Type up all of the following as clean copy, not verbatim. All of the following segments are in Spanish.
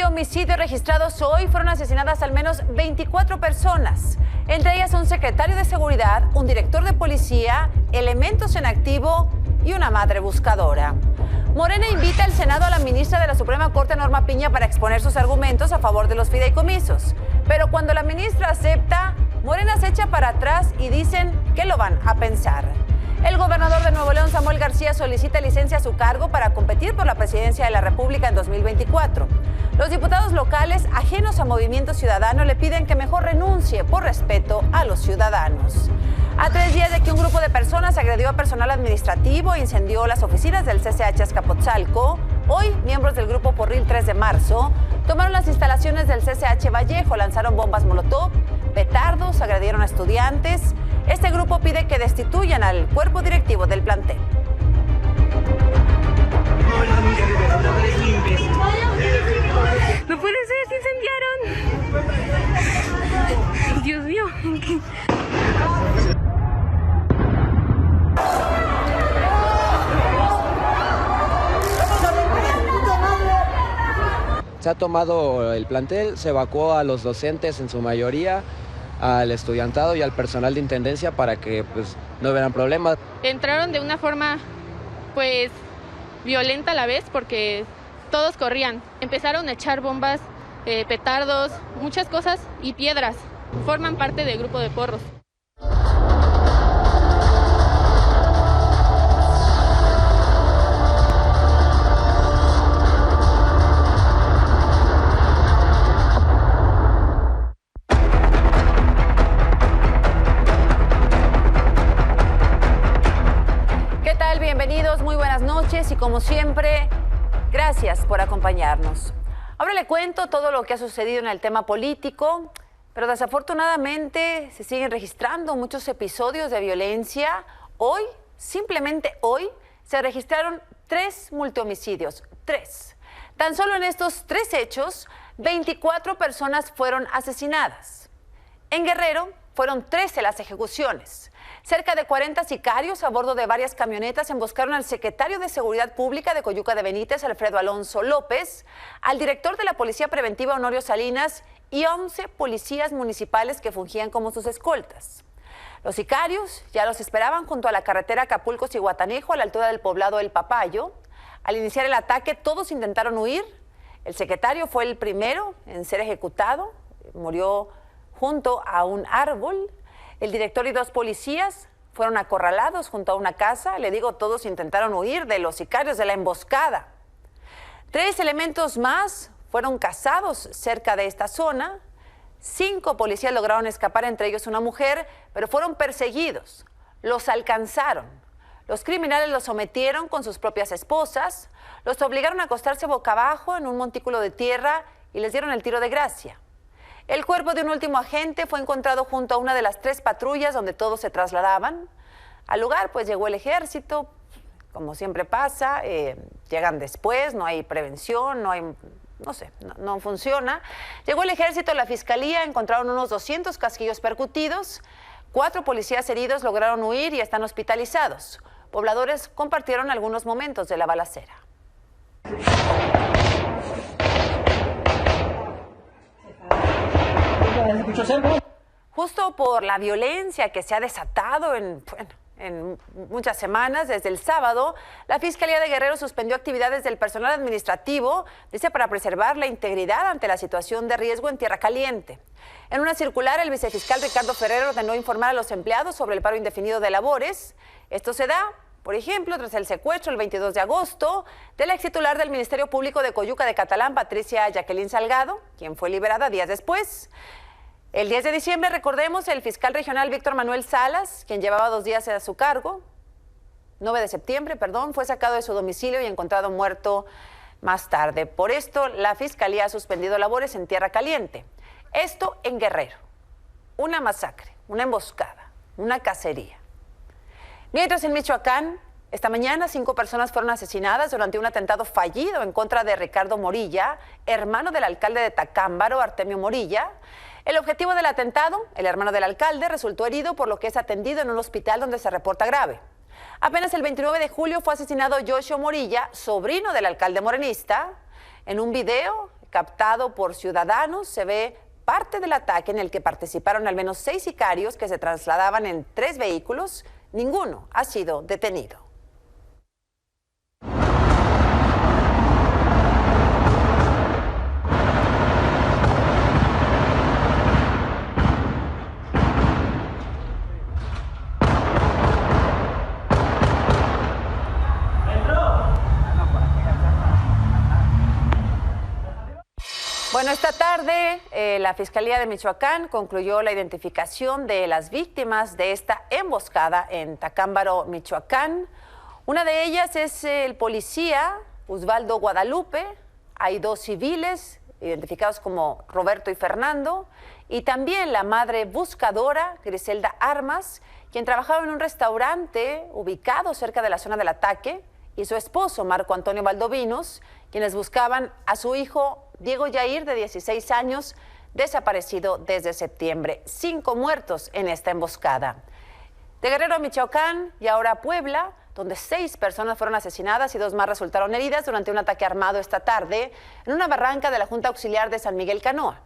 homicidios registrados hoy fueron asesinadas al menos 24 personas, entre ellas un secretario de seguridad, un director de policía, elementos en activo y una madre buscadora. Morena invita al Senado a la ministra de la Suprema Corte, Norma Piña, para exponer sus argumentos a favor de los fideicomisos. Pero cuando la ministra acepta, Morena se echa para atrás y dicen que lo van a pensar. El gobernador de Nuevo León, Samuel García, solicita licencia a su cargo para competir por la presidencia de la República en 2024. Los diputados locales, ajenos a Movimiento Ciudadano, le piden que mejor renuncie por respeto a los ciudadanos. A 3 días de que un grupo de personas agredió a personal administrativo e incendió las oficinas del CCH Azcapotzalco, hoy miembros del grupo Porril 3 de marzo tomaron las instalaciones del CCH Vallejo, lanzaron bombas molotov, petardos, agredieron a estudiantes. Este grupo pide que destituyan al cuerpo directivo del plantel. No puede ser, se incendiaron. Dios mío. Se ha tomado el plantel, se evacuó a los docentes en su mayoría, al estudiantado y al personal de intendencia para que no hubieran problemas. Entraron de una forma violenta a la vez porque todos corrían. Empezaron a echar bombas, petardos, muchas cosas y piedras. Forman parte del grupo de porros. Bienvenidos, muy buenas noches y como siempre, gracias por acompañarnos. Ahora le cuento todo lo que ha sucedido en el tema político, pero desafortunadamente se siguen registrando muchos episodios de violencia. Hoy, simplemente hoy, se registraron 3 multihomicidios, 3. Tan solo en estos 3 hechos, 24 personas fueron asesinadas. En Guerrero fueron 13 las ejecuciones. Cerca de 40 sicarios a bordo de varias camionetas emboscaron al secretario de Seguridad Pública de Coyuca de Benítez, Alfredo Alonso López, al director de la Policía Preventiva, Honorio Salinas, y 11 policías municipales que fungían como sus escoltas. Los sicarios ya los esperaban junto a la carretera Acapulco-Zihuatanejo, a la altura del poblado El Papayo. Al iniciar el ataque, todos intentaron huir. El secretario fue el primero en ser ejecutado, murió junto a un árbol. El director y 2 policías fueron acorralados junto a una casa. Le digo, todos intentaron huir de los sicarios de la emboscada. 3 elementos más fueron cazados cerca de esta zona. 5 policías lograron escapar, entre ellos una mujer, pero fueron perseguidos. Los alcanzaron. Los criminales los sometieron con sus propias esposas, los obligaron a acostarse boca abajo en un montículo de tierra y les dieron el tiro de gracia. El cuerpo de un último agente fue encontrado junto a una de las 3 patrullas donde todos se trasladaban. Al lugar llegó el ejército, como siempre pasa, llegan después, no hay prevención, no funciona. Llegó el ejército, la fiscalía, encontraron unos 200 casquillos percutidos, 4 policías heridos lograron huir y están hospitalizados. Pobladores compartieron algunos momentos de la balacera. Justo por la violencia que se ha desatado en muchas semanas, desde el sábado, la Fiscalía de Guerrero suspendió actividades del personal administrativo, dice, para preservar la integridad ante la situación de riesgo en Tierra Caliente. En una circular, el vicefiscal Ricardo Ferrero ordenó informar a los empleados sobre el paro indefinido de labores. Esto se da, por ejemplo, tras el secuestro el 22 de agosto de la extitular del Ministerio Público de Coyuca de Catalán, Patricia Jacqueline Salgado, quien fue liberada días después. El 10 de diciembre, recordemos, el fiscal regional Víctor Manuel Salas, quien llevaba 2 días a su cargo, 9 de septiembre, fue sacado de su domicilio y encontrado muerto más tarde. Por esto, la Fiscalía ha suspendido labores en Tierra Caliente. Esto en Guerrero. Una masacre, una emboscada, una cacería. Mientras en Michoacán, esta mañana 5 personas fueron asesinadas durante un atentado fallido en contra de Ricardo Morilla, hermano del alcalde de Tacámbaro, Artemio Morilla. El objetivo del atentado, el hermano del alcalde, resultó herido, por lo que es atendido en un hospital donde se reporta grave. Apenas el 29 de julio fue asesinado Yoshio Morilla, sobrino del alcalde morenista. En un video captado por ciudadanos, se ve parte del ataque en el que participaron al menos 6 sicarios que se trasladaban en 3 vehículos. Ninguno ha sido detenido. Bueno, esta tarde la Fiscalía de Michoacán concluyó la identificación de las víctimas de esta emboscada en Tacámbaro, Michoacán. Una de ellas es el policía Osvaldo Guadalupe. Hay 2 civiles identificados como Roberto y Fernando, y también la madre buscadora Griselda Armas, quien trabajaba en un restaurante ubicado cerca de la zona del ataque, y su esposo Marco Antonio Valdovinos, quienes buscaban a su hijo Diego Yair, de 16 años, desaparecido desde septiembre. 5 muertos en esta emboscada. De Guerrero a Michoacán y ahora a Puebla, donde 6 personas fueron asesinadas y 2 más resultaron heridas durante un ataque armado esta tarde en una barranca de la Junta Auxiliar de San Miguel Canoa.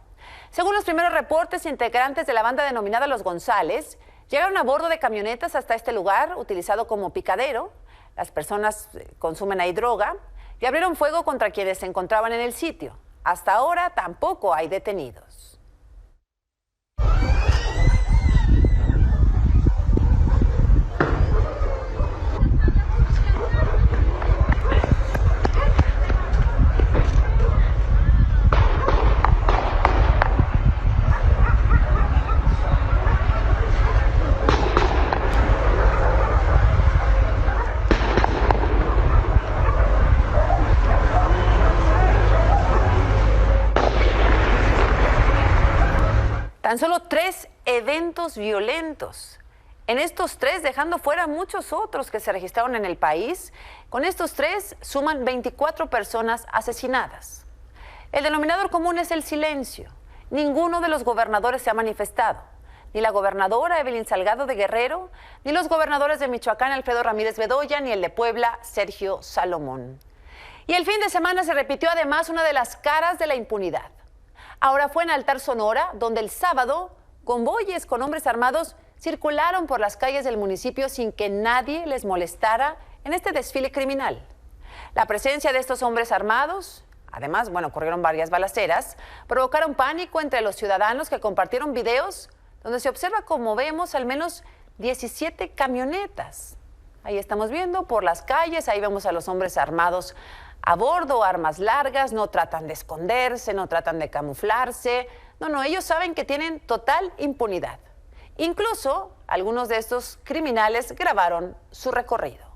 Según los primeros reportes, integrantes de la banda denominada Los González llegaron a bordo de camionetas hasta este lugar, utilizado como picadero. Las personas consumen ahí droga y abrieron fuego contra quienes se encontraban en el sitio. Hasta ahora tampoco hay detenidos. Tan solo 3 eventos violentos. En estos 3, dejando fuera muchos otros que se registraron en el país, con estos 3 suman 24 personas asesinadas. El denominador común es el silencio. Ninguno de los gobernadores se ha manifestado. Ni la gobernadora Evelyn Salgado de Guerrero, ni los gobernadores de Michoacán Alfredo Ramírez Bedoya, ni el de Puebla Sergio Salomón. Y el fin de semana se repitió además una de las caras de la impunidad. Ahora fue en Altar, Sonora, donde el sábado convoyes con hombres armados circularon por las calles del municipio sin que nadie les molestara en este desfile criminal. La presencia de estos hombres armados, además, ocurrieron varias balaceras, provocaron pánico entre los ciudadanos que compartieron videos donde se observa, como vemos, al menos 17 camionetas. Ahí estamos viendo por las calles, ahí vemos a los hombres armados a bordo, armas largas, no tratan de esconderse, no tratan de camuflarse. No, ellos saben que tienen total impunidad. Incluso algunos de estos criminales grabaron su recorrido.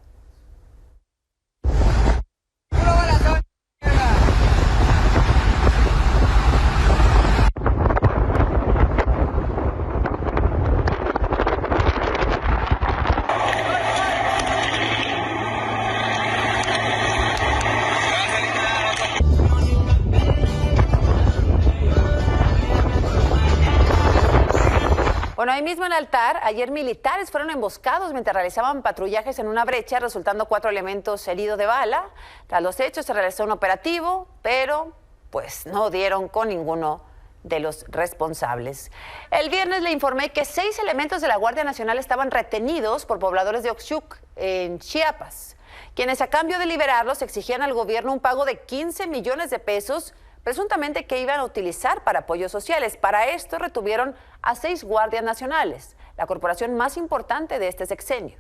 Bueno, ahí mismo en Altar, ayer militares fueron emboscados mientras realizaban patrullajes en una brecha, resultando 4 elementos heridos de bala. Tras los hechos se realizó un operativo, pero pues no dieron con ninguno de los responsables. El viernes le informé que 6 elementos de la Guardia Nacional estaban retenidos por pobladores de Oxchuc, en Chiapas, quienes a cambio de liberarlos exigían al gobierno un pago de 15 millones de pesos, presuntamente que iban a utilizar para apoyos sociales. Para esto retuvieron a 6 guardias nacionales, la corporación más importante de este sexenio.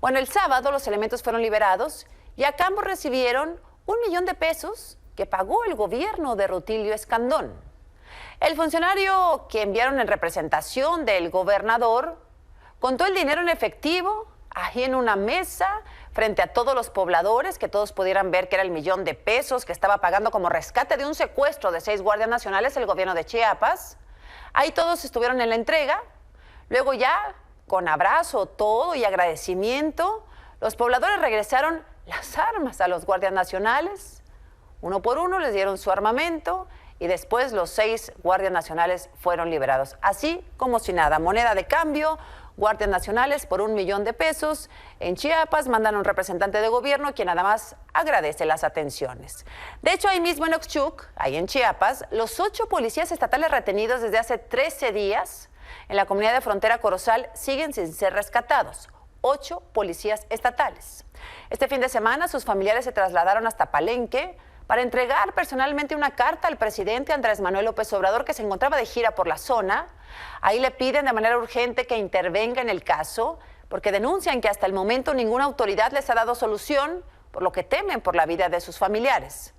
Bueno, el sábado los elementos fueron liberados y a cambio recibieron 1 millón de pesos que pagó el gobierno de Rutilio Escandón. El funcionario que enviaron en representación del gobernador contó el dinero en efectivo ahí en una mesa frente a todos los pobladores, que todos pudieran ver que era el 1 millón de pesos que estaba pagando como rescate de un secuestro de 6 guardias nacionales el gobierno de Chiapas. Ahí todos estuvieron en la entrega. Luego ya, con abrazo, todo y agradecimiento, los pobladores regresaron las armas a los guardias nacionales. Uno por uno les dieron su armamento y después los 6 guardias nacionales fueron liberados. Así como si nada, moneda de cambio, guardias nacionales por $1 millón. En Chiapas mandan un representante de gobierno quien además agradece las atenciones. De hecho, ahí mismo en Oxchuc, ahí en Chiapas, los 8 policías estatales retenidos desde hace 13 días en la comunidad de frontera Corozal siguen sin ser rescatados. 8 policías estatales. Este fin de semana sus familiares se trasladaron hasta Palenque para entregar personalmente una carta al presidente Andrés Manuel López Obrador, que se encontraba de gira por la zona. Ahí le piden de manera urgente que intervenga en el caso, porque denuncian que hasta el momento ninguna autoridad les ha dado solución, por lo que temen por la vida de sus familiares.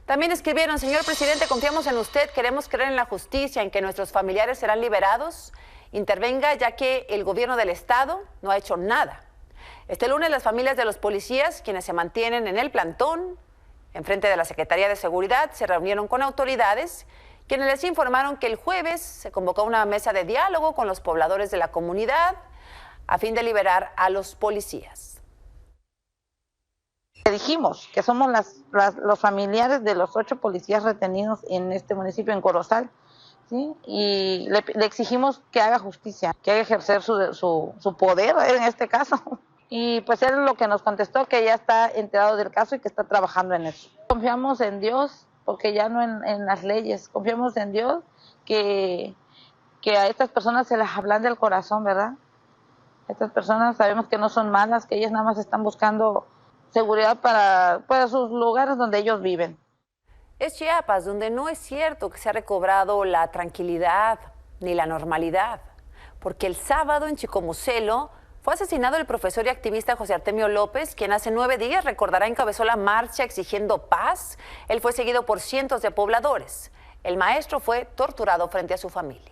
También escribieron: señor presidente, confiamos en usted, queremos creer en la justicia, en que nuestros familiares serán liberados. Intervenga, ya que el gobierno del estado no ha hecho nada. Este lunes las familias de los policías, quienes se mantienen en el plantón, enfrente de la Secretaría de Seguridad, se reunieron con autoridades, quienes les informaron que el jueves se convocó una mesa de diálogo con los pobladores de la comunidad a fin de liberar a los policías. Dijimos que somos los familiares de los 8 policías retenidos en este municipio, en Corozal, ¿sí? Y le exigimos que haga justicia, que haga ejercer su poder en este caso. Y pues él lo que nos contestó, que ya está enterado del caso y que está trabajando en eso. Confiamos en Dios, porque ya no en las leyes, confiamos en Dios que a estas personas se las ablande el corazón, ¿verdad? Estas personas sabemos que no son malas, que ellas nada más están buscando seguridad para sus lugares donde ellos viven. Es Chiapas, donde no es cierto que se ha recobrado la tranquilidad ni la normalidad, porque el sábado en Chicomucelo fue asesinado el profesor y activista José Artemio López, quien hace 9 días, recordará, encabezó la marcha exigiendo paz. Él fue seguido por cientos de pobladores. El maestro fue torturado frente a su familia.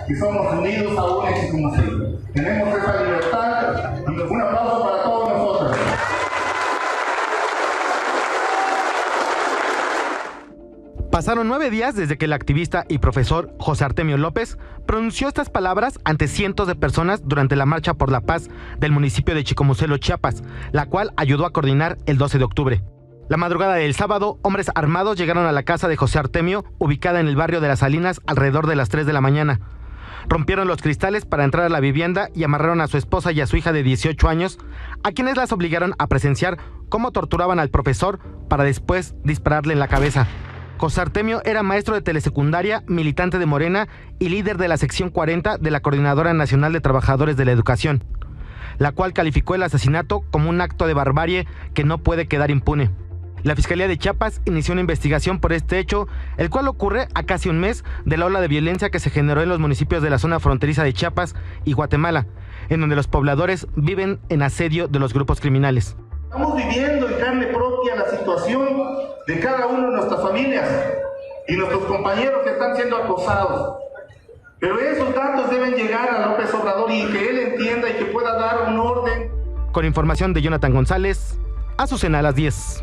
Y somos unidos aún en Chicomucelo. Tenemos esa libertad y un aplauso para todos nosotros. Pasaron 9 días desde que el activista y profesor José Artemio López pronunció estas palabras ante cientos de personas durante la Marcha por la Paz del municipio de Chicomucelo, Chiapas, la cual ayudó a coordinar el 12 de octubre. La madrugada del sábado, hombres armados llegaron a la casa de José Artemio, ubicada en el barrio de Las Salinas, alrededor de las 3 de la mañana. Rompieron los cristales para entrar a la vivienda y amarraron a su esposa y a su hija de 18 años, a quienes las obligaron a presenciar cómo torturaban al profesor para después dispararle en la cabeza. José Artemio era maestro de telesecundaria, militante de Morena y líder de la sección 40 de la Coordinadora Nacional de Trabajadores de la Educación, la cual calificó el asesinato como un acto de barbarie que no puede quedar impune. La Fiscalía de Chiapas inició una investigación por este hecho, el cual ocurre a casi un mes de la ola de violencia que se generó en los municipios de la zona fronteriza de Chiapas y Guatemala, en donde los pobladores viven en asedio de los grupos criminales. Estamos viviendo en carne propia la situación de cada uno de nuestras familias y nuestros compañeros que están siendo acosados. Pero esos datos deben llegar a López Obrador y que él entienda y que pueda dar un orden. Con información de Jonathan González, Azucena a las 10.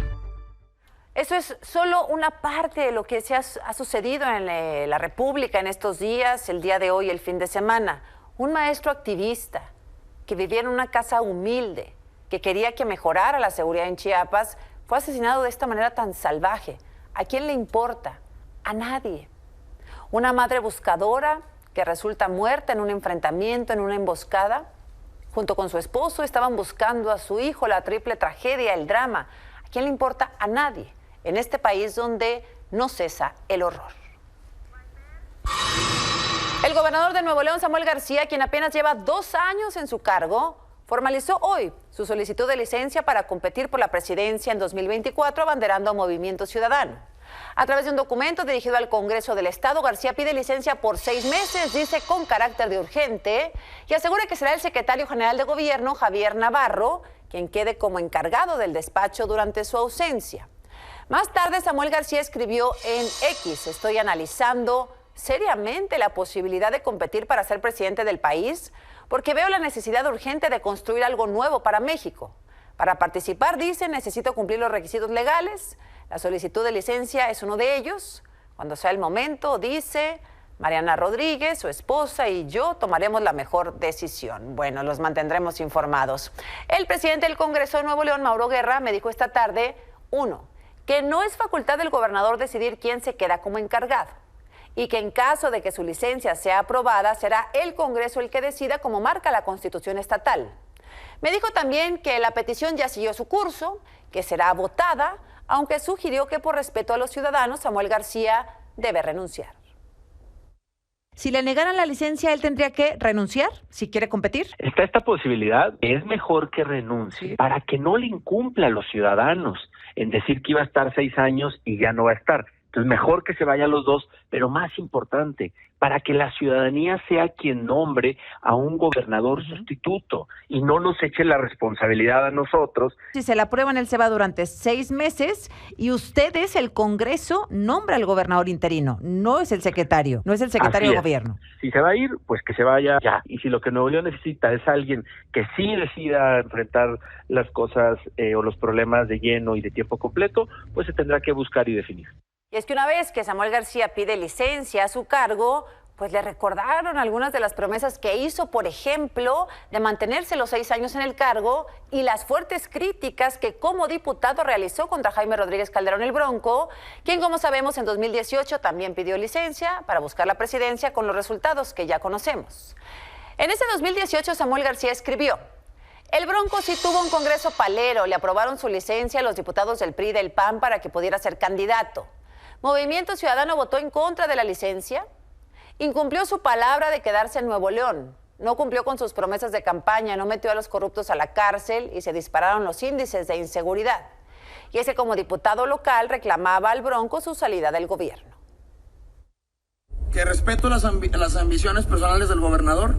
Eso es solo una parte de lo que ha sucedido en la República en estos días, el día de hoy, el fin de semana. Un maestro activista que vivía en una casa humilde, que quería que mejorara la seguridad en Chiapas, fue asesinado de esta manera tan salvaje. ¿A quién le importa? A nadie. Una madre buscadora que resulta muerta en un enfrentamiento, en una emboscada. Junto con su esposo estaban buscando a su hijo, la triple tragedia, el drama. ¿A quién le importa? A nadie. En este país donde no cesa el horror. El gobernador de Nuevo León, Samuel García, quien apenas lleva 2 años en su cargo, formalizó hoy su solicitud de licencia para competir por la presidencia en 2024, abanderando a Movimiento Ciudadano. A través de un documento dirigido al Congreso del Estado, García pide licencia por 6 meses, dice con carácter de urgente, y asegura que será el secretario general de Gobierno, Javier Navarro, quien quede como encargado del despacho durante su ausencia. Más tarde, Samuel García escribió en X: estoy analizando seriamente la posibilidad de competir para ser presidente del país porque veo la necesidad urgente de construir algo nuevo para México. Para participar, dice, necesito cumplir los requisitos legales. La solicitud de licencia es uno de ellos. Cuando sea el momento, dice, Mariana Rodríguez, su esposa y yo tomaremos la mejor decisión. Bueno, los mantendremos informados. El presidente del Congreso de Nuevo León, Mauro Guerra, me dijo esta tarde, 1, que no es facultad del gobernador decidir quién se queda como encargado y que en caso de que su licencia sea aprobada, será el Congreso el que decida como marca la Constitución estatal. Me dijo también que la petición ya siguió su curso, que será votada, aunque sugirió que por respeto a los ciudadanos, Samuel García debe renunciar. Si le negaran la licencia, ¿él tendría que renunciar si quiere competir? Está esta posibilidad. Es mejor que renuncie para que no le incumpla a los ciudadanos en decir que iba a estar 6 años y ya no va a estar. Entonces, mejor que se vayan los dos, pero más importante, para que la ciudadanía sea quien nombre a un gobernador sustituto y no nos eche la responsabilidad a nosotros. Si se la aprueban, él se va durante 6 meses y ustedes, el Congreso, nombra al gobernador interino, no es el secretario, no es el secretario de gobierno. Si se va a ir, pues que se vaya ya. Y si lo que Nuevo León necesita es alguien que sí decida enfrentar las cosas o los problemas de lleno y de tiempo completo, pues se tendrá que buscar y definir. Y es que una vez que Samuel García pide licencia a su cargo, pues le recordaron algunas de las promesas que hizo, por ejemplo, de mantenerse los 6 años en el cargo y las fuertes críticas que como diputado realizó contra Jaime Rodríguez Calderón el Bronco, quien, como sabemos, en 2018 también pidió licencia para buscar la presidencia con los resultados que ya conocemos. En ese 2018 Samuel García escribió: el Bronco sí tuvo un congreso palero, le aprobaron su licencia a los diputados del PRI y del PAN para que pudiera ser candidato. Movimiento Ciudadano votó en contra de la licencia, incumplió su palabra de quedarse en Nuevo León, no cumplió con sus promesas de campaña, no metió a los corruptos a la cárcel y se dispararon los índices de inseguridad. Y ese, como diputado local, reclamaba al Bronco su salida del gobierno. Que respeto las ambiciones personales del gobernador,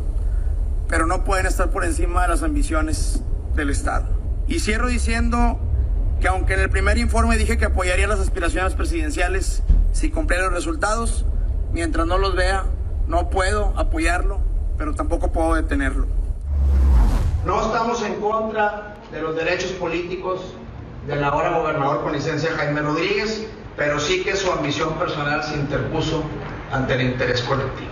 pero no pueden estar por encima de las ambiciones del Estado. Y cierro diciendo que aunque en el primer informe dije que apoyaría las aspiraciones presidenciales si cumpliera los resultados, mientras no los vea, no puedo apoyarlo, pero tampoco puedo detenerlo. No estamos en contra de los derechos políticos del ahora gobernador con licencia Jaime Rodríguez, pero sí que su ambición personal se interpuso ante el interés colectivo.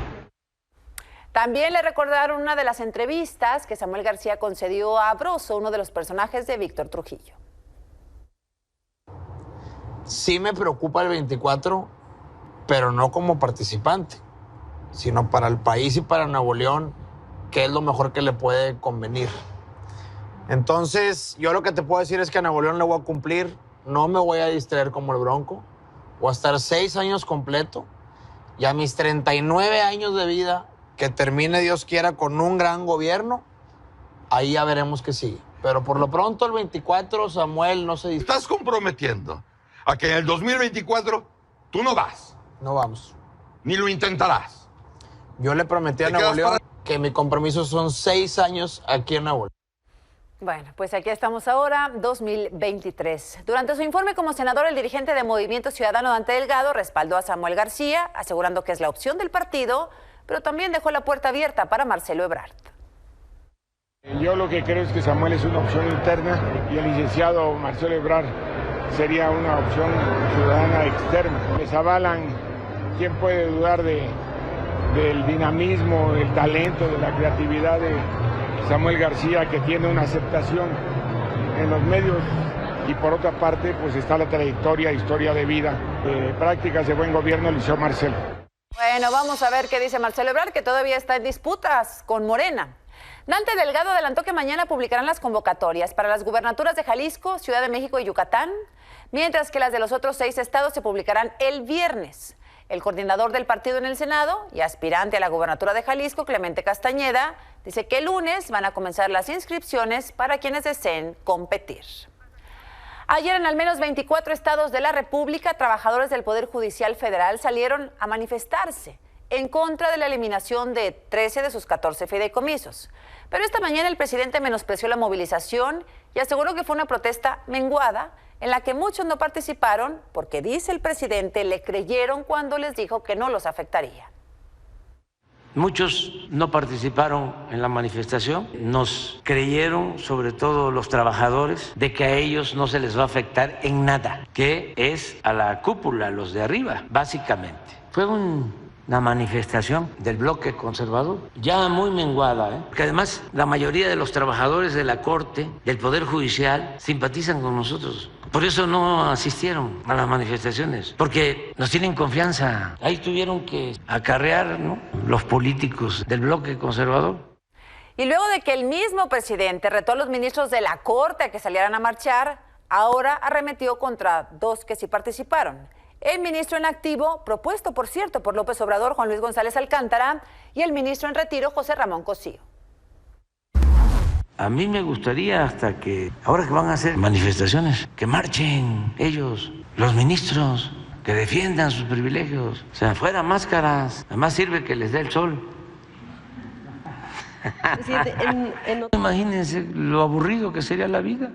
También le recordaron una de las entrevistas que Samuel García concedió a Broso, uno de los personajes de Víctor Trujillo. Sí me preocupa el 24, pero no como participante, sino para el país y para Nuevo León, que es lo mejor que le puede convenir. Entonces, yo lo que te puedo decir es que a Nuevo León le voy a cumplir, no me voy a distraer como el Bronco, voy a estar 6 años completo y a mis 39 años de vida, que termine Dios quiera con un gran gobierno, ahí ya veremos qué sigue. Pero por lo pronto el 24, Samuel, no se distrae. ¿Estás comprometiendo a que en el 2024 tú no vas? No vamos. Ni lo intentarás. Yo le prometí a Nuevo León que mi compromiso son 6 años aquí en Nuevo León. Bueno, pues aquí estamos ahora, 2023. Durante su informe como senador, el dirigente de Movimiento Ciudadano, Dante Delgado, respaldó a Samuel García, asegurando que es la opción del partido, pero también dejó la puerta abierta para Marcelo Ebrard. Yo lo que creo es que Samuel es una opción interna y el licenciado Marcelo Ebrard sería una opción ciudadana externa. Les avalan, ¿quién puede dudar del dinamismo, del talento, de la creatividad de Samuel García, que tiene una aceptación en los medios? Y por otra parte, pues está la trayectoria, historia de vida, prácticas de buen gobierno, Liceo Marcelo. Bueno, vamos a ver qué dice Marcelo Ebrard, que todavía está en disputas con Morena. Dante Delgado adelantó que mañana publicarán las convocatorias para las gubernaturas de Jalisco, Ciudad de México y Yucatán, mientras que las de los otros 6 estados se publicarán el viernes. El coordinador del partido en el Senado y aspirante a la gubernatura de Jalisco, Clemente Castañeda, dice que el lunes van a comenzar las inscripciones para quienes deseen competir. Ayer en al menos 24 estados de la República, trabajadores del Poder Judicial Federal salieron a manifestarse en contra de la eliminación de 13 de sus 14 fideicomisos. Pero esta mañana el presidente menospreció la movilización y aseguró que fue una protesta menguada en la que muchos no participaron porque, dice el presidente, le creyeron cuando les dijo que no los afectaría. Muchos no participaron en la manifestación, nos creyeron, sobre todo los trabajadores, de que a ellos no se les va a afectar en nada, que es a la cúpula, a los de arriba, básicamente. Fue una la manifestación del bloque conservador, ya muy menguada, que además la mayoría de los trabajadores de la Corte, del Poder Judicial, simpatizan con nosotros. Por eso no asistieron a las manifestaciones, porque nos tienen confianza. Ahí tuvieron que acarrear, ¿no?, los políticos del bloque conservador. Y luego de que el mismo presidente retó a los ministros de la Corte a que salieran a marchar, ahora arremetió contra dos que sí participaron. El ministro en activo, propuesto por cierto por López Obrador, Juan Luis González Alcántara, y el ministro en retiro, José Ramón Cosío. A mí me gustaría hasta que, ahora que van a hacer manifestaciones, que marchen ellos, los ministros, que defiendan sus privilegios. O sea, fuera máscaras, además sirve que les dé el sol. Imagínense lo aburrido que sería la vida.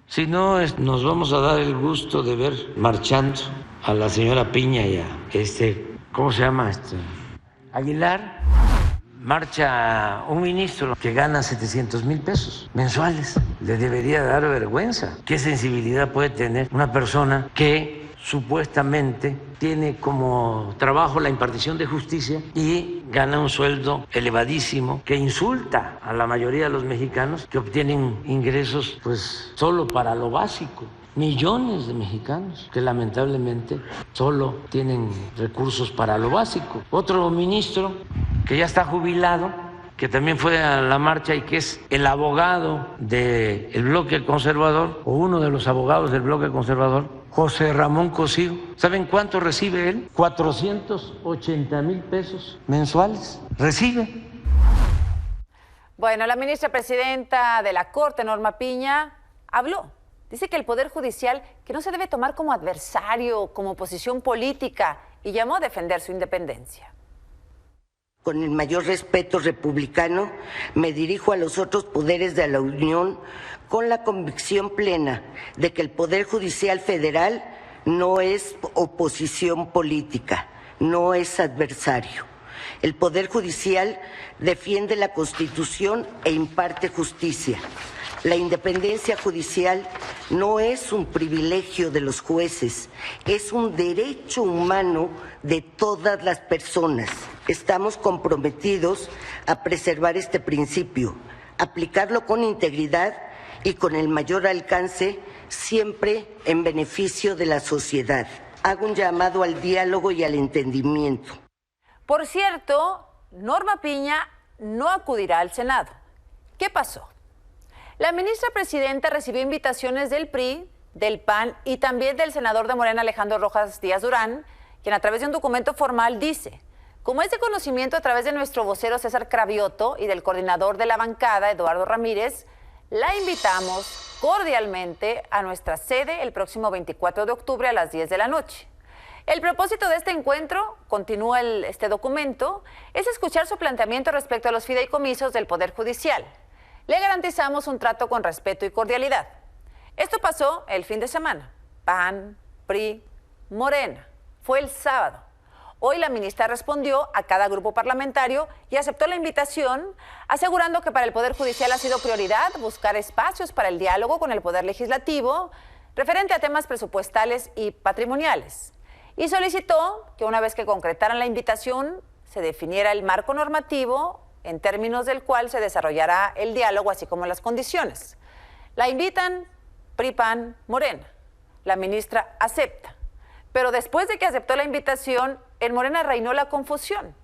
Si no, nos vamos a dar el gusto de ver marchando a la señora Piña y a ¿cómo se llama? Aguilar. Marcha un ministro que gana 700,000 pesos mensuales. Le debería dar vergüenza. ¿Qué sensibilidad puede tener una persona que supuestamente tiene como trabajo la impartición de justicia y gana un sueldo elevadísimo, que insulta a la mayoría de los mexicanos que obtienen ingresos pues solo para lo básico? Millones de mexicanos que lamentablemente solo tienen recursos para lo básico. Otro ministro que ya está jubilado, que también fue a la marcha y que es el abogado del bloque conservador, o uno de los abogados del bloque conservador, José Ramón Cosío. ¿Saben cuánto recibe él? 480,000 pesos mensuales. Recibe. Bueno, la ministra presidenta de la Corte, Norma Piña, habló. Dice que el Poder Judicial que no se debe tomar como adversario, como oposición política, y llamó a defender su independencia. Con el mayor respeto republicano, me dirijo a los otros poderes de la Unión con la convicción plena de que el Poder Judicial Federal no es oposición política, no es adversario. El Poder Judicial defiende la Constitución e imparte justicia. La independencia judicial no es un privilegio de los jueces, es un derecho humano de todas las personas. Estamos comprometidos a preservar este principio, aplicarlo con integridad y con el mayor alcance, siempre en beneficio de la sociedad. Hago un llamado al diálogo y al entendimiento. Por cierto, Norma Piña no acudirá al Senado. ¿Qué pasó? La ministra presidenta recibió invitaciones del PRI, del PAN y también del senador de Morena, Alejandro Rojas Díaz Durán, quien a través de un documento formal dice: como es de conocimiento a través de nuestro vocero César Cravioto y del coordinador de la bancada, Eduardo Ramírez, la invitamos cordialmente a nuestra sede el próximo 24 de octubre a las 10 de la noche. El propósito de este encuentro, continúa este documento, es escuchar su planteamiento respecto a los fideicomisos del Poder Judicial. Le garantizamos un trato con respeto y cordialidad. Esto pasó el fin de semana. PAN, PRI, Morena. Fue el sábado. Hoy la ministra respondió a cada grupo parlamentario y aceptó la invitación, asegurando que para el Poder Judicial ha sido prioridad buscar espacios para el diálogo con el Poder Legislativo referente a temas presupuestales y patrimoniales. Y solicitó que una vez que concretaran la invitación, se definiera el marco normativo en términos del cual se desarrollará el diálogo, así como las condiciones. La invitan PRI, PAN, Morena. La ministra acepta. Pero después de que aceptó la invitación, en Morena reinó la confusión.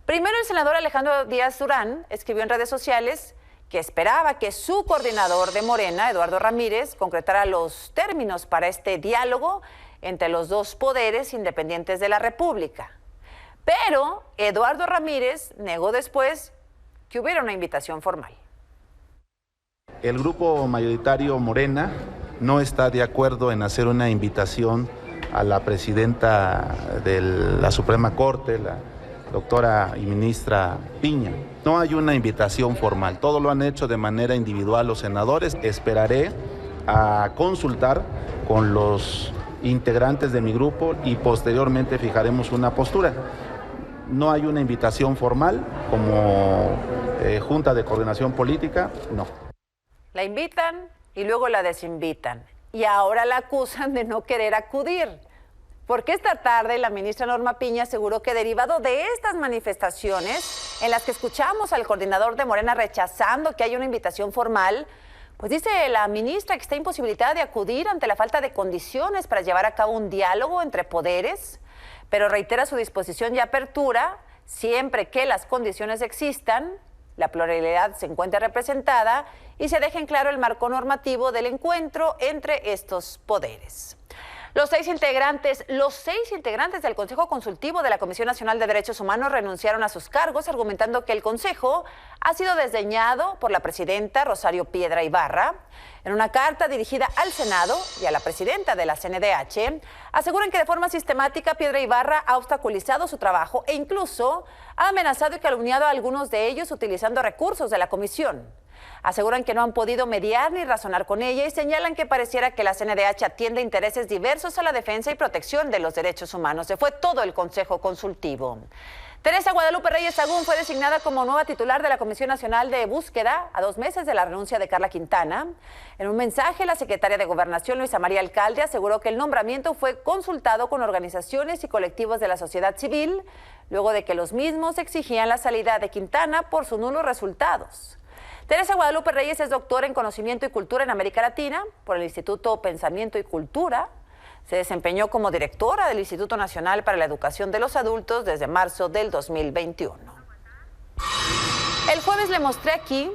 Primero, el senador Alejandro Díaz Durán escribió en redes sociales que esperaba que su coordinador de Morena, Eduardo Ramírez, concretara los términos para este diálogo entre los dos poderes independientes de la República. Pero Eduardo Ramírez negó después que hubiera una invitación formal. El grupo mayoritario Morena no está de acuerdo en hacer una invitación a la presidenta de la Suprema Corte, la doctora y ministra Piña. No hay una invitación formal, todo lo han hecho de manera individual los senadores. Esperaré a consultar con los integrantes de mi grupo y posteriormente fijaremos una postura. No hay una invitación formal como Junta de Coordinación Política, no. La invitan y luego la desinvitan. Y ahora la acusan de no querer acudir. Porque esta tarde la ministra Norma Piña aseguró que derivado de estas manifestaciones en las que escuchamos al coordinador de Morena rechazando que haya una invitación formal, pues dice la ministra que está imposibilitada de acudir ante la falta de condiciones para llevar a cabo un diálogo entre poderes, pero reitera su disposición y apertura siempre que las condiciones existan, la pluralidad se encuentre representada y se deje en claro el marco normativo del encuentro entre estos poderes. Los seis integrantes del Consejo Consultivo de la Comisión Nacional de Derechos Humanos renunciaron a sus cargos, argumentando que el Consejo ha sido desdeñado por la presidenta Rosario Piedra Ibarra. En una carta dirigida al Senado y a la presidenta de la CNDH, aseguran que de forma sistemática Piedra Ibarra ha obstaculizado su trabajo e incluso ha amenazado y calumniado a algunos de ellos utilizando recursos de la comisión. Aseguran que no han podido mediar ni razonar con ella y señalan que pareciera que la CNDH atiende intereses diversos a la defensa y protección de los derechos humanos. Se fue todo el Consejo Consultivo. Teresa Guadalupe Reyes Sagún fue designada como nueva titular de la Comisión Nacional de Búsqueda a 2 meses de la renuncia de Carla Quintana. En un mensaje, la secretaria de Gobernación, Luisa María Alcalde, aseguró que el nombramiento fue consultado con organizaciones y colectivos de la sociedad civil, luego de que los mismos exigían la salida de Quintana por sus nulos resultados. Teresa Guadalupe Reyes es doctora en Conocimiento y Cultura en América Latina por el Instituto Pensamiento y Cultura. Se desempeñó como directora del Instituto Nacional para la Educación de los Adultos desde marzo del 2021. El jueves le mostré aquí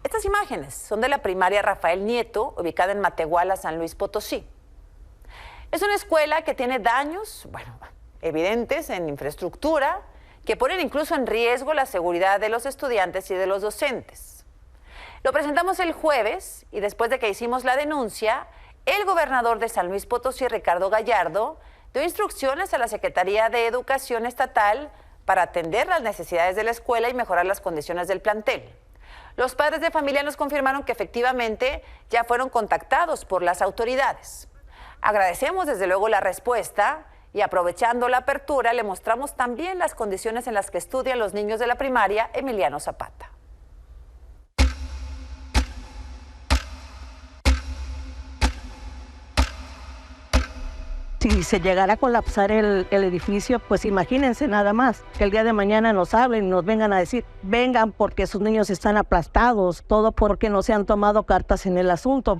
estas imágenes. Son de la primaria Rafael Nieto, ubicada en Matehuala, San Luis Potosí. Es una escuela que tiene daños, evidentes en infraestructura, que ponen incluso en riesgo la seguridad de los estudiantes y de los docentes. Lo presentamos el jueves y después de que hicimos la denuncia, el gobernador de San Luis Potosí, Ricardo Gallardo, dio instrucciones a la Secretaría de Educación Estatal para atender las necesidades de la escuela y mejorar las condiciones del plantel. Los padres de familia nos confirmaron que efectivamente ya fueron contactados por las autoridades. Agradecemos desde luego la respuesta y aprovechando la apertura le mostramos también las condiciones en las que estudian los niños de la primaria Emiliano Zapata. Si se llegara a colapsar el edificio, pues imagínense nada más, que el día de mañana nos hablen y nos vengan a decir, vengan porque sus niños están aplastados, todo porque no se han tomado cartas en el asunto.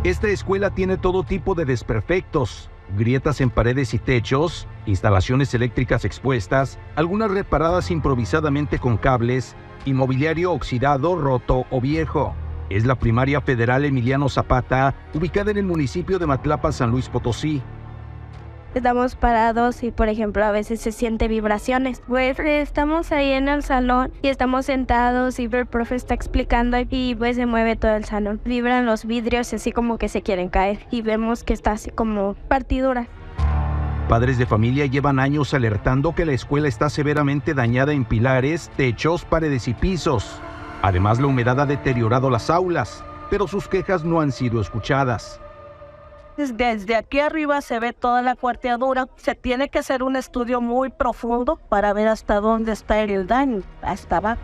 Esta escuela tiene todo tipo de desperfectos, grietas en paredes y techos, instalaciones eléctricas expuestas, algunas reparadas improvisadamente con cables, y mobiliario oxidado, roto o viejo. Es la primaria federal Emiliano Zapata, ubicada en el municipio de Matlapa, San Luis Potosí. Estamos parados y, por ejemplo, a veces se siente vibraciones. Pues estamos ahí en el salón y estamos sentados y el profe está explicando y pues se mueve todo el salón. Vibran los vidrios así como que se quieren caer y vemos que está así como partidura. Padres de familia llevan años alertando que la escuela está severamente dañada en pilares, techos, paredes y pisos. Además, la humedad ha deteriorado las aulas, pero sus quejas no han sido escuchadas. Desde aquí arriba se ve toda la cuarteadura. Se tiene que hacer un estudio muy profundo para ver hasta dónde está el daño, hasta abajo.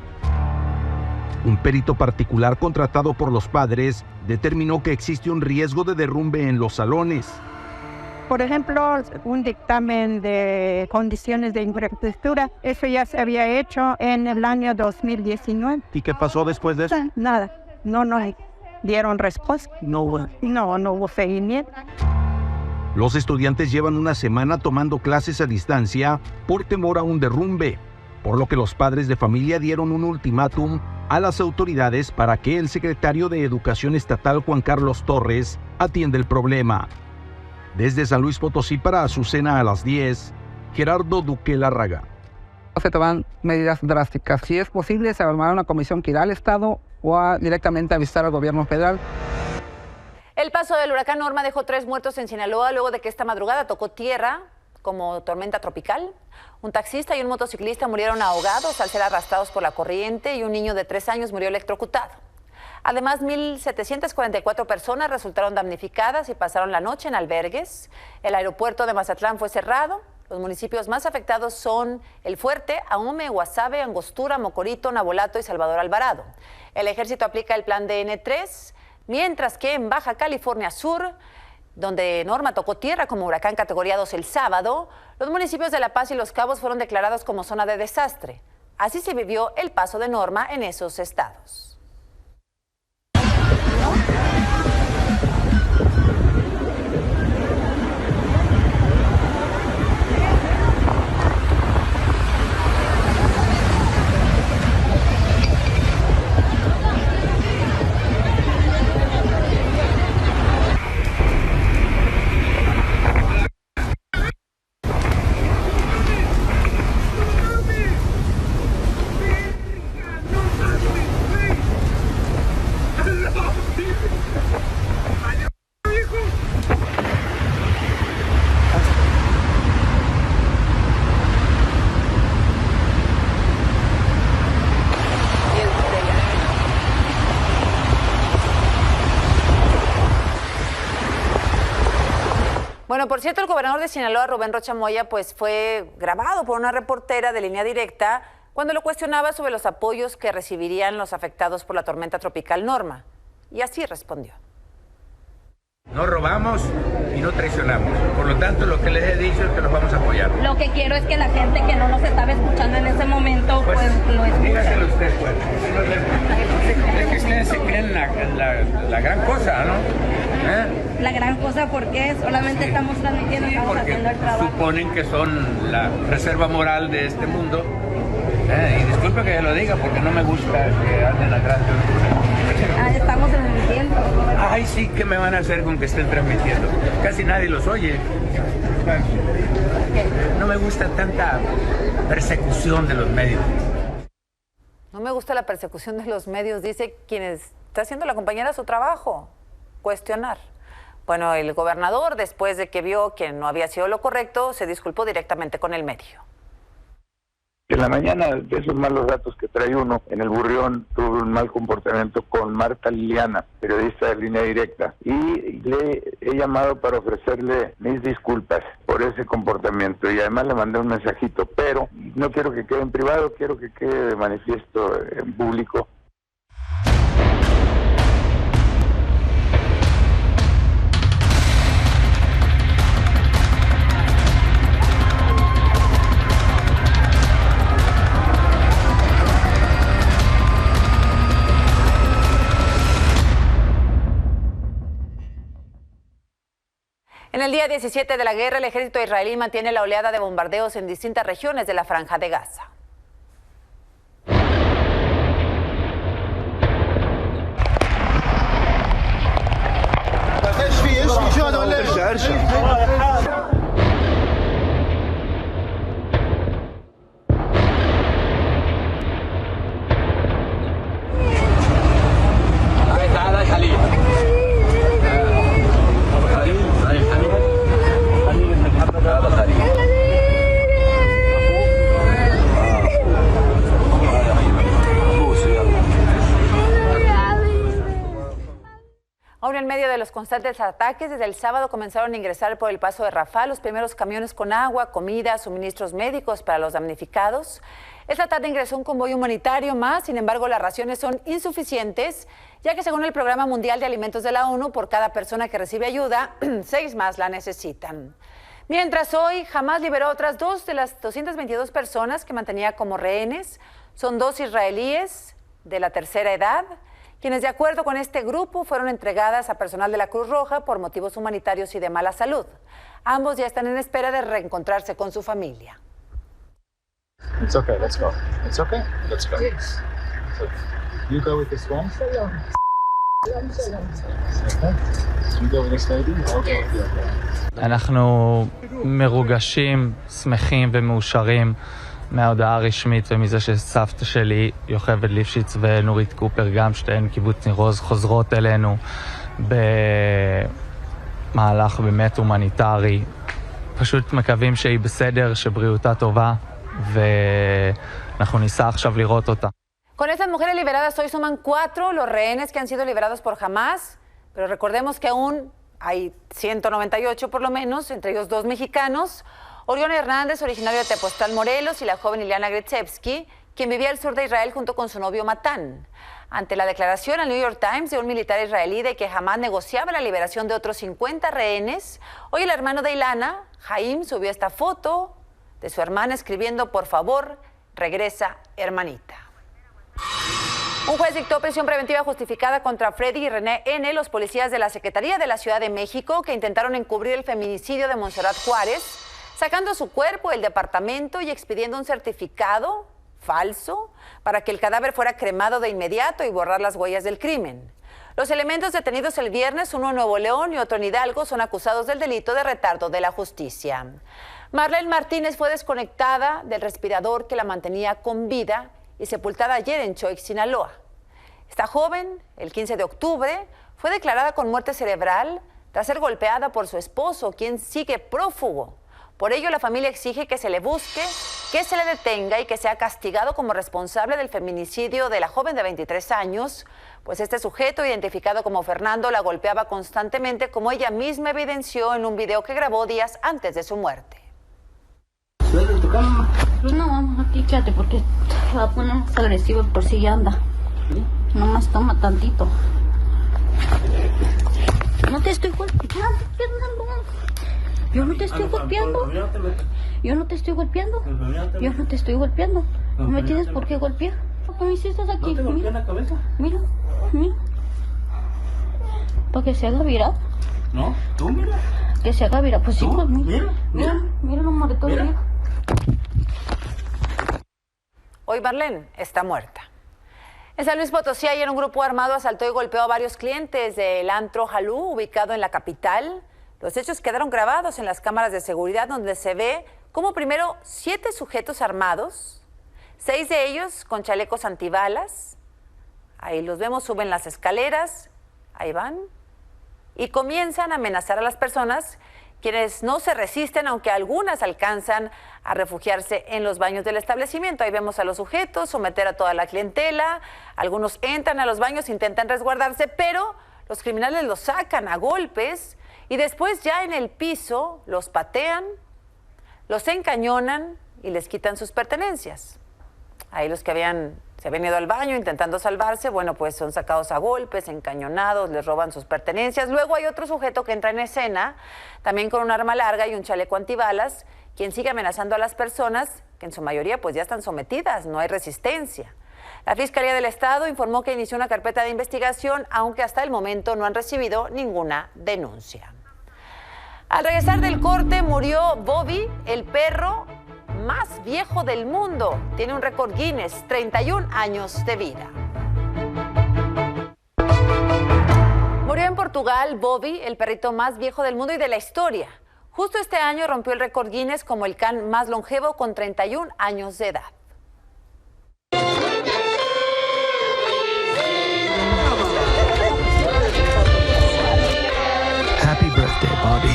Un perito particular contratado por los padres determinó que existe un riesgo de derrumbe en los salones. Por ejemplo, un dictamen de condiciones de infraestructura, eso ya se había hecho en el año 2019. ¿Y qué pasó después de eso? Nada, no dieron respuesta. No hubo seguimiento. Los estudiantes llevan una semana tomando clases a distancia por temor a un derrumbe, por lo que los padres de familia dieron un ultimátum a las autoridades para que el secretario de Educación Estatal, Juan Carlos Torres, atienda el problema. Desde San Luis Potosí para Azucena a las 10, Gerardo Duque Larraga. Se toman medidas drásticas. Si es posible, se armará una comisión que irá al Estado o directamente a visitar al gobierno federal. El paso del huracán Norma dejó 3 muertos en Sinaloa luego de que esta madrugada tocó tierra como tormenta tropical. Un taxista y un motociclista murieron ahogados al ser arrastrados por la corriente y un niño de 3 años murió electrocutado. Además, 1,744 personas resultaron damnificadas y pasaron la noche en albergues. El aeropuerto de Mazatlán fue cerrado. Los municipios más afectados son El Fuerte, Ahome, Guasave, Angostura, Mocorito, Navolato y Salvador Alvarado. El ejército aplica el plan DN3, mientras que en Baja California Sur Donde Norma tocó tierra como huracán categoría 2 el sábado, los municipios de La Paz y Los Cabos fueron declarados como zona de desastre. Así se vivió el paso de Norma en esos estados. Bueno, por cierto, el gobernador de Sinaloa, Rubén Rocha Moya, pues fue grabado por una reportera de Línea Directa cuando lo cuestionaba sobre los apoyos que recibirían los afectados por la tormenta tropical Norma. Y así respondió. No robamos y no traicionamos. Por lo tanto, lo que les he dicho es que los vamos a apoyar. Lo que quiero es que la gente que no nos estaba escuchando en ese momento, pues lo escuche. Dígaselo usted, pues. Es que ustedes se creen la gran cosa, ¿no? La gran cosa, porque solamente estamos transmitiendo, estamos haciendo el trabajo. Suponen que son la reserva moral de este mundo. Y disculpe que lo diga, porque no me gusta que anden atrás de una. Estamos transmitiendo. Ay, sí, ¿qué me van a hacer con que estén transmitiendo? Casi nadie los oye. No me gusta tanta persecución de los medios. No me gusta la persecución de los medios, dice quien está haciendo la compañera su trabajo, cuestionar. Bueno, el gobernador, después de que vio que no había sido lo correcto, se disculpó directamente con el medio. En la mañana, de esos malos datos que trae uno, en el Burrión tuve un mal comportamiento con Marta Liliana, periodista de Línea Directa, y le he llamado para ofrecerle mis disculpas por ese comportamiento, y además le mandé un mensajito, pero no quiero que quede en privado, quiero que quede de manifiesto en público. En el día 17 de la guerra, el ejército israelí mantiene la oleada de bombardeos en distintas regiones de la Franja de Gaza. Ahora, en medio de los constantes ataques, desde el sábado comenzaron a ingresar por el paso de Rafah los primeros camiones con agua, comida, suministros médicos para los damnificados. Esta tarde ingresó un convoy humanitario más, sin embargo, las raciones son insuficientes, ya que según el Programa Mundial de Alimentos de la ONU, por cada persona que recibe ayuda, 6 más la necesitan. Mientras hoy, Hamás liberó otras 2 de las 222 personas que mantenía como rehenes. Son 2 israelíes de la tercera edad, quienes de acuerdo con este grupo fueron entregadas a personal de la Cruz Roja por motivos humanitarios y de mala salud. Ambos ya están en espera de reencontrarse con su familia. It's okay, let's go. It's okay, let's go. You go with this one. You go with this lady. Okay. אנחנו מרוגשים, שמחים ומאושרים מההודעה הרשמית ומזה שסבתא שלי, יוכבד ליפשיץ ונורית קופר, גם שתיהן קיבוץ ניר עוז, חוזרות אלינו במהלך באמת הומניטרי. פשוט מקווים שהיא בסדר, שבריאותה טובה, ואנחנו ניסע עכשיו לראות אותה. Con estas mujeres liberadas hoy suman 4 los rehenes que han sido liberados por Hamás, pero recordemos que aún hay 198 por lo menos, entre ellos 2 mexicanos. Orión Hernández, originario de Tepoztlán, Morelos, y la joven Ileana Grechevsky, quien vivía al sur de Israel junto con su novio Matán. ante la declaración al New York Times de un militar israelí de que jamás negociaba la liberación de otros 50 rehenes, hoy el hermano de Ilana, Haim, subió esta foto de su hermana escribiendo: por favor, regresa, hermanita. Un juez dictó prisión preventiva justificada contra Freddy y René N., los policías de la Secretaría de la Ciudad de México, que intentaron encubrir el feminicidio de Montserrat Juárez, sacando su cuerpo del departamento y expidiendo un certificado falso para que el cadáver fuera cremado de inmediato y borrar las huellas del crimen. Los elementos detenidos el viernes, uno en Nuevo León y otro en Hidalgo, son acusados del delito de retardo de la justicia. Marlene Martínez fue desconectada del respirador que la mantenía con vida y sepultada ayer en Choix, Sinaloa. Esta joven, el 15 de octubre, fue declarada con muerte cerebral tras ser golpeada por su esposo, quien sigue prófugo. Por ello, la familia exige que se le busque, que se le detenga y que sea castigado como responsable del feminicidio de la joven de 23 años, pues este sujeto, identificado como Fernando, la golpeaba constantemente, como ella misma evidenció en un video que grabó días antes de su muerte. ¿Suelta en tu cama? No, vamos aquí, quédate, porque se va a poner más agresivo por si ya anda. ¿Sí? Nomás toma tantito. No te estoy golpeando, Fernando. Yo no te estoy golpeando. Yo no te estoy golpeando. Yo no te estoy golpeando. No me tienes por qué golpear. ¿Por qué me hiciste aquí? ¿No te golpeé en la cabeza? Mira, mira. Para que se haga viral. No, tú mira. Que se haga viral. Pues sí, pues mira. Mira los moretones. Hoy Marlene está muerta. En San Luis Potosí, ayer un grupo armado asaltó y golpeó a varios clientes del antro Jalú, ubicado en la capital. Los hechos quedaron grabados en las cámaras de seguridad, donde se ve como primero 7 sujetos armados, 6 de ellos con chalecos antibalas. Ahí los vemos, suben las escaleras, ahí van, y comienzan a amenazar a las personas, quienes no se resisten, aunque algunas alcanzan a refugiarse en los baños del establecimiento. Ahí vemos a los sujetos someter a toda la clientela, algunos entran a los baños, intentan resguardarse, pero los criminales los sacan a golpes y después ya en el piso los patean, los encañonan y les quitan sus pertenencias. Ahí los que se habían ido al baño intentando salvarse, bueno, pues son sacados a golpes, encañonados, les roban sus pertenencias. Luego hay otro sujeto que entra en escena, también con un arma larga y un chaleco antibalas, quien sigue amenazando a las personas, que en su mayoría pues ya están sometidas, no hay resistencia. La Fiscalía del Estado informó que inició una carpeta de investigación, aunque hasta el momento no han recibido ninguna denuncia. Al regresar del corte murió Bobby, el perro más viejo del mundo. Tiene un récord Guinness, 31 años de vida. Murió en Portugal Bobby, el perrito más viejo del mundo y de la historia. Justo este año rompió el récord Guinness como el can más longevo con 31 años de edad. Happy birthday, Bobby.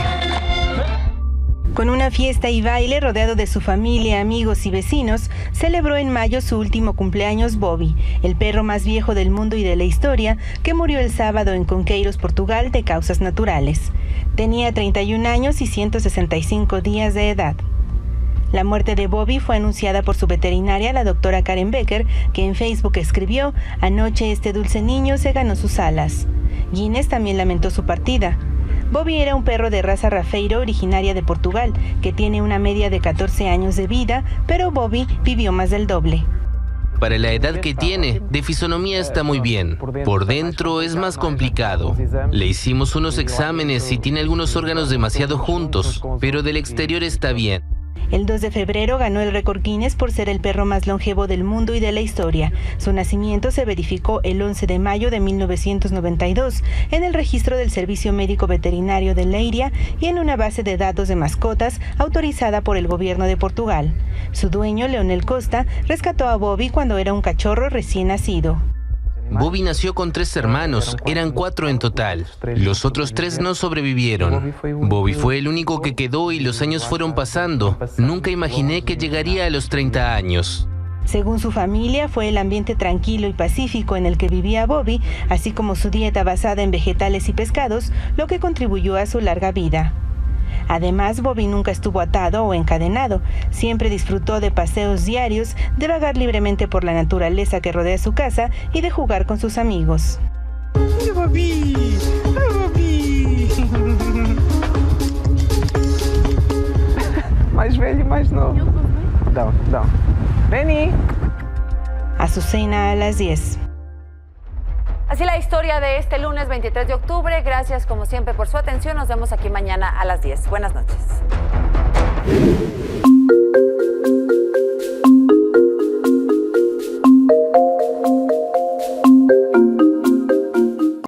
Con una fiesta y baile rodeado de su familia, amigos y vecinos, celebró en mayo su último cumpleaños Bobby, el perro más viejo del mundo y de la historia, que murió el sábado en Conqueiros, Portugal, de causas naturales. Tenía 31 años y 165 días de edad. La muerte de Bobby fue anunciada por su veterinaria, la doctora Karen Becker, que en Facebook escribió: «Anoche este dulce niño se ganó sus alas». Guinness también lamentó su partida. Bobby era un perro de raza Rafeiro originaria de Portugal, que tiene una media de 14 años de vida, pero Bobby vivió más del doble. Para la edad que tiene, de fisonomía está muy bien. Por dentro es más complicado. Le hicimos unos exámenes y tiene algunos órganos demasiado juntos, pero del exterior está bien. El 2 de febrero ganó el récord Guinness por ser el perro más longevo del mundo y de la historia. Su nacimiento se verificó el 11 de mayo de 1992 en el registro del Servicio Médico Veterinario de Leiria y en una base de datos de mascotas autorizada por el gobierno de Portugal. Su dueño, Leonel Costa, rescató a Bobby cuando era un cachorro recién nacido. Bobby nació con 3 hermanos, eran 4 en total. Los otros 3 no sobrevivieron. Bobby fue el único que quedó y los años fueron pasando. Nunca imaginé que llegaría a los 30 años. Según su familia, fue el ambiente tranquilo y pacífico en el que vivía Bobby, así como su dieta basada en vegetales y pescados, lo que contribuyó a su larga vida. Además, Bobby nunca estuvo atado o encadenado. Siempre disfrutó de paseos diarios, de vagar libremente por la naturaleza que rodea su casa y de jugar con sus amigos. ¡Ay, Bobby! ¡Ay, Bobby! Mais velho, mais novo. Dá. Vení. Azucena a las 10. Así la historia de este lunes 23 de octubre. Gracias como siempre por su atención. Nos vemos aquí mañana a las 10. Buenas noches.